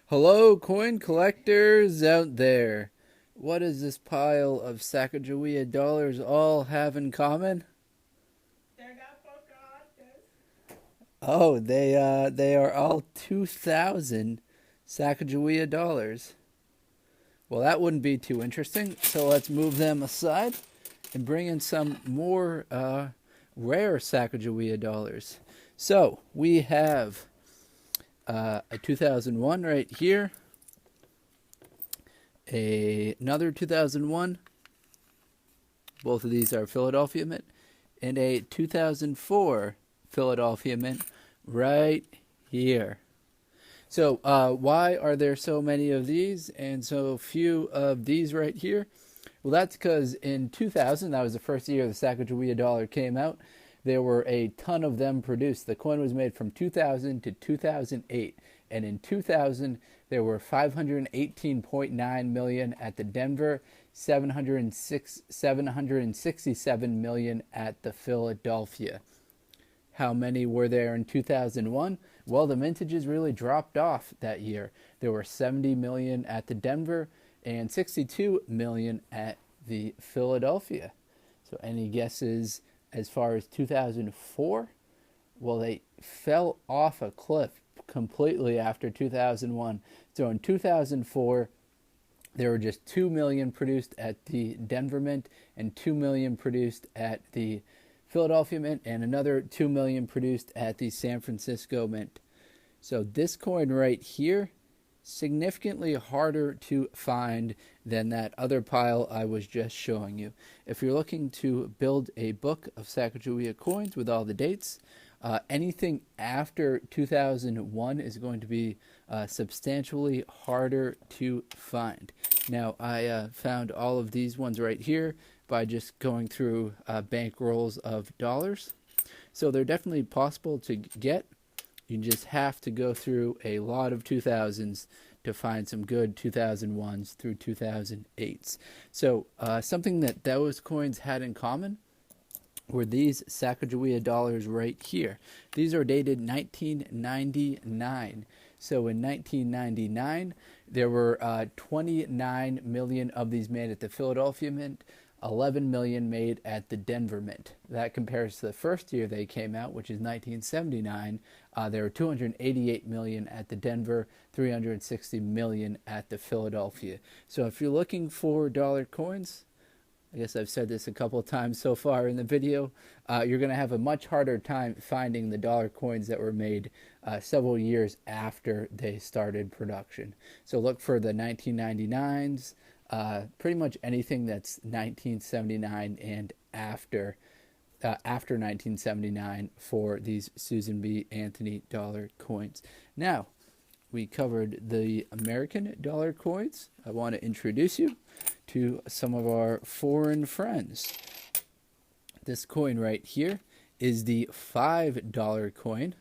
Hello, coin collectors out there. What does this pile of Sacagawea dollars all have in common? They're not Pocahontas. Oh, they are all 2,000 Sacagawea dollars. Well, that wouldn't be too interesting, so let's move them aside and bring in some more rare Sacagawea dollars. So we have a 2001 right here, another 2001. Both of these are Philadelphia Mint, and a 2004 Philadelphia Mint right here. So, why are there so many of these and so few of these right here? Well, that's because in 2000, that was the first year the Sacagawea Dollar came out, there were a ton of them produced. The coin was made from 2000 to 2008. And in 2000, there were 518.9 million at the Denver, 767 million at the Philadelphia. How many were there in 2001? Well, the mintages really dropped off that year. There were 70 million at the Denver and 62 million at the Philadelphia. So, any guesses as far as 2004? Well, they fell off a cliff completely after 2001. So, in 2004, there were just 2 million produced at the Denver Mint and 2 million produced at the Philadelphia Mint and another 2 million produced at the San Francisco Mint. So this coin right here, significantly harder to find than that other pile I was just showing you. If you're looking to build a book of Sacagawea coins with all the dates, anything after 2001 is going to be substantially harder to find. Now, I found all of these ones right here by just going through bank rolls of dollars. So they're definitely possible to get. You just have to go through a lot of 2000s to find some good 2001s through 2008s. So something that those coins had in common were these Sacagawea dollars right here. These are dated 1999. So in 1999, there were 29 million of these made at the Philadelphia Mint, 11 million made at the Denver Mint. That compares to the first year they came out, which is 1979. There were 288 million at the Denver, 360 million at the Philadelphia. So if you're looking for dollar coins, I guess I've said this a couple of times so far in the video, you're going to have a much harder time finding the dollar coins that were made several years after they started production. So look for the 1999s, pretty much anything that's 1979 and after 1979 for these Susan B. Anthony dollar coins. Now, we covered the American dollar coins. I want to introduce you to some of our foreign friends. This coin right here is the $5 coin.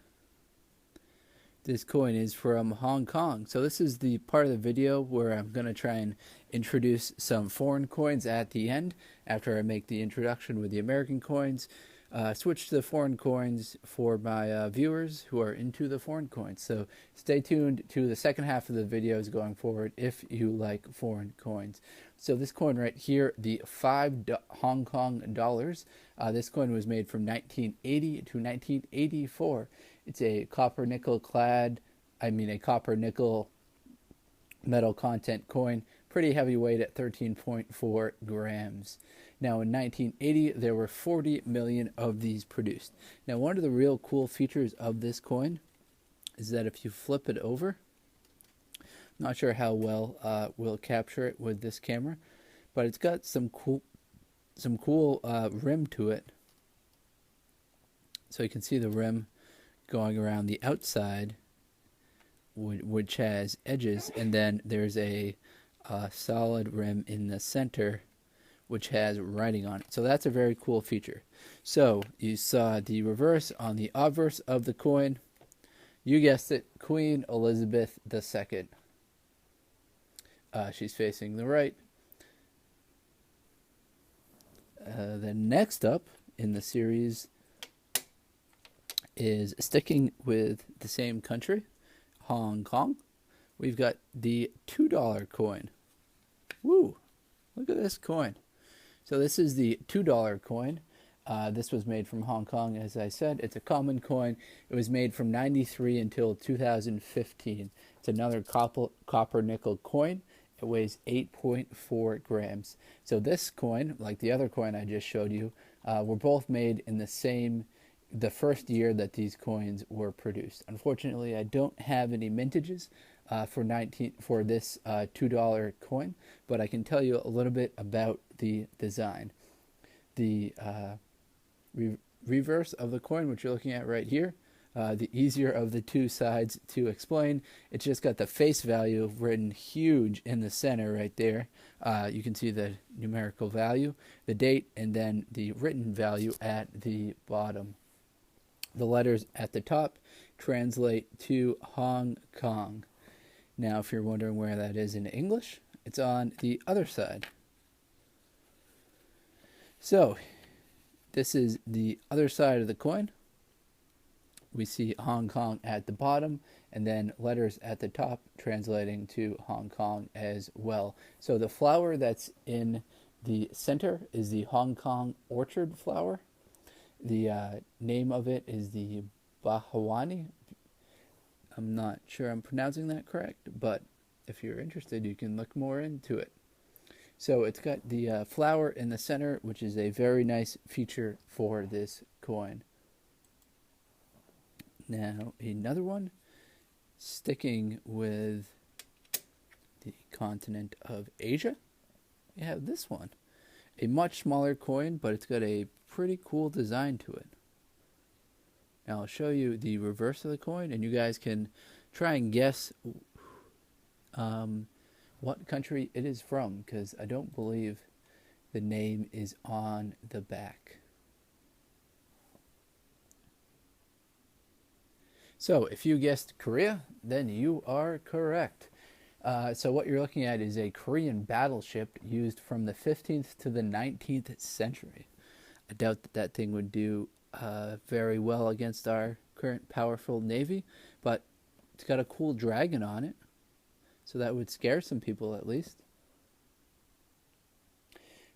This coin is from Hong Kong. So this is the part of the video where I'm going to try and introduce some foreign coins at the end after I make the introduction with the American coins. Switch to the foreign coins for my viewers who are into the foreign coins. So stay tuned to the second half of the videos going forward if you like foreign coins. So this coin right here, the Hong Kong dollars, this coin was made from 1980 to 1984. It's a copper nickel metal content coin, pretty heavyweight at 13.4 grams. Now in 1980, there were 40 million of these produced. Now one of the real cool features of this coin is that if you flip it over, I'm not sure how well we'll capture it with this camera, but it's got some cool rim to it. So you can see the rim going around the outside, which has edges, and then there's a solid rim in the center which has writing on it. So that's a very cool feature. So you saw the reverse on the obverse of the coin. You guessed it, Queen Elizabeth II. She's facing the right. Then next up in the series is sticking with the same country, Hong Kong. we've got the $2 coin. Woo! Look at this coin. So this is the $2 coin. This was made from Hong Kong, as I said. It's a common coin. It was made from 93 until 2015. It's another copper nickel coin. It weighs 8.4 grams. So this coin, like the other coin I just showed you, were both made in the first year that these coins were produced. Unfortunately, I don't have any mintages for this $2 coin, but I can tell you a little bit about the design. The reverse of the coin, which you're looking at right here, the easier of the two sides to explain. It's just got the face value written huge in the center right there. You can see the numerical value, the date, and then the written value at the bottom. The letters at the top translate to Hong Kong. Now, if you're wondering where that is in English, it's on the other side. So, this is the other side of the coin. We see Hong Kong at the bottom, and then letters at the top translating to Hong Kong as well. So the flower that's in the center is the Hong Kong orchard flower. The name of it is the Bahawani. I'm not sure I'm pronouncing that correct, but if you're interested, you can look more into it. So it's got the flower in the center, which is a very nice feature for this coin. Now, another one, sticking with the continent of Asia, you have this one. A much smaller coin, but it's got a pretty cool design to it. Now, I'll show you the reverse of the coin, and you guys can try and guess what country it is from, because I don't believe the name is on the back. So if you guessed Korea, then you are correct. So what you're looking at is a Korean battleship used from the 15th to the 19th century. I doubt that thing would do very well against our current powerful navy, but it's got a cool dragon on it. So that would scare some people at least.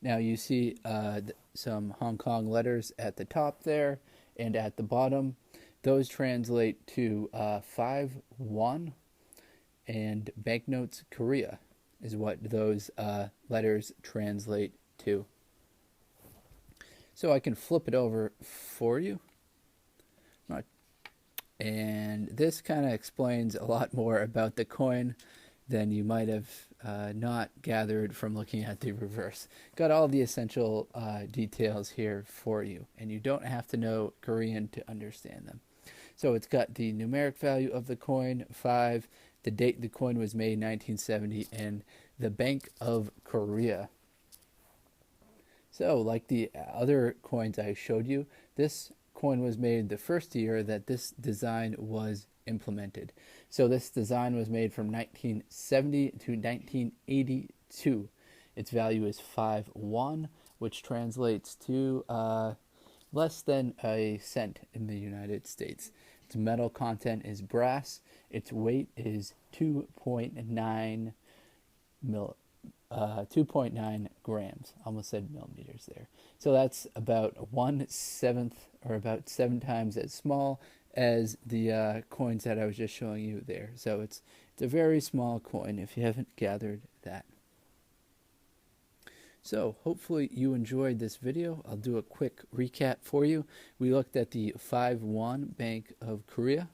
Now you see some Hong Kong letters at the top there and at the bottom. Those translate to 5 won, and banknotes Korea is what those letters translate to. So I can flip it over for you. And this kind of explains a lot more about the coin than you might have not gathered from looking at the reverse. Got all the essential details here for you, and you don't have to know Korean to understand them. So it's got the numeric value of the coin, 5, the date the coin was made, 1970, and the Bank of Korea. So like the other coins I showed you, this coin was made the first year that this design was implemented. So this design was made from 1970 to 1982. Its value is 5 won, which translates to less than a cent in the United States. Its metal content is brass. Its weight is 2.9 grams. Almost said millimeters there. So that's about 1/7, or about 7 times as small as the coins that I was just showing you there. So it's a very small coin if you haven't gathered that. So hopefully you enjoyed this video. I'll do a quick recap for you. We looked at the 5 won Bank of Korea.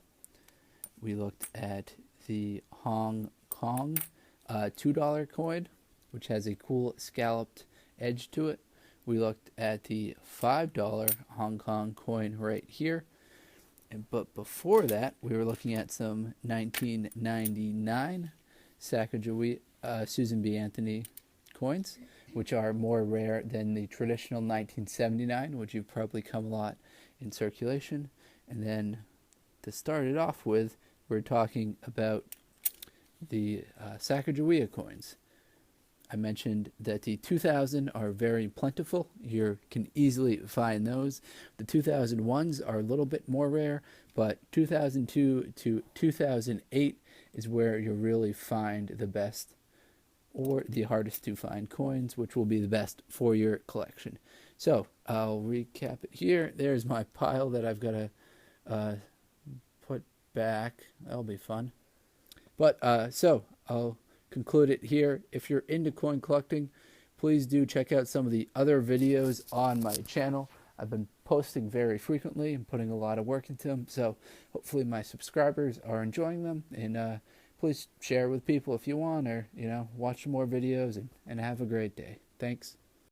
We looked at the Hong Kong $2 coin, which has a cool scalloped edge to it. We looked at the $5 Hong Kong coin right here. But before that, we were looking at some 1999 Sacagawea Susan B. Anthony coins, which are more rare than the traditional 1979, which you've probably come a lot in circulation. And then to start it off with, we're talking about the Sacagawea coins. I mentioned that the 2000 are very plentiful. You can easily find those. The 2001s are a little bit more rare, but 2002 to 2008 is where you'll really find the best or the hardest to find coins, which will be the best for your collection. So I'll recap it here. There's my pile that I've got to put back. That'll be fun. But so I'll conclude it here. If you're into coin collecting, please do check out some of the other videos on my channel. I've been posting very frequently and putting a lot of work into them, so hopefully my subscribers are enjoying them. And please share with people if you want, or watch some more videos, and have a great day. Thanks.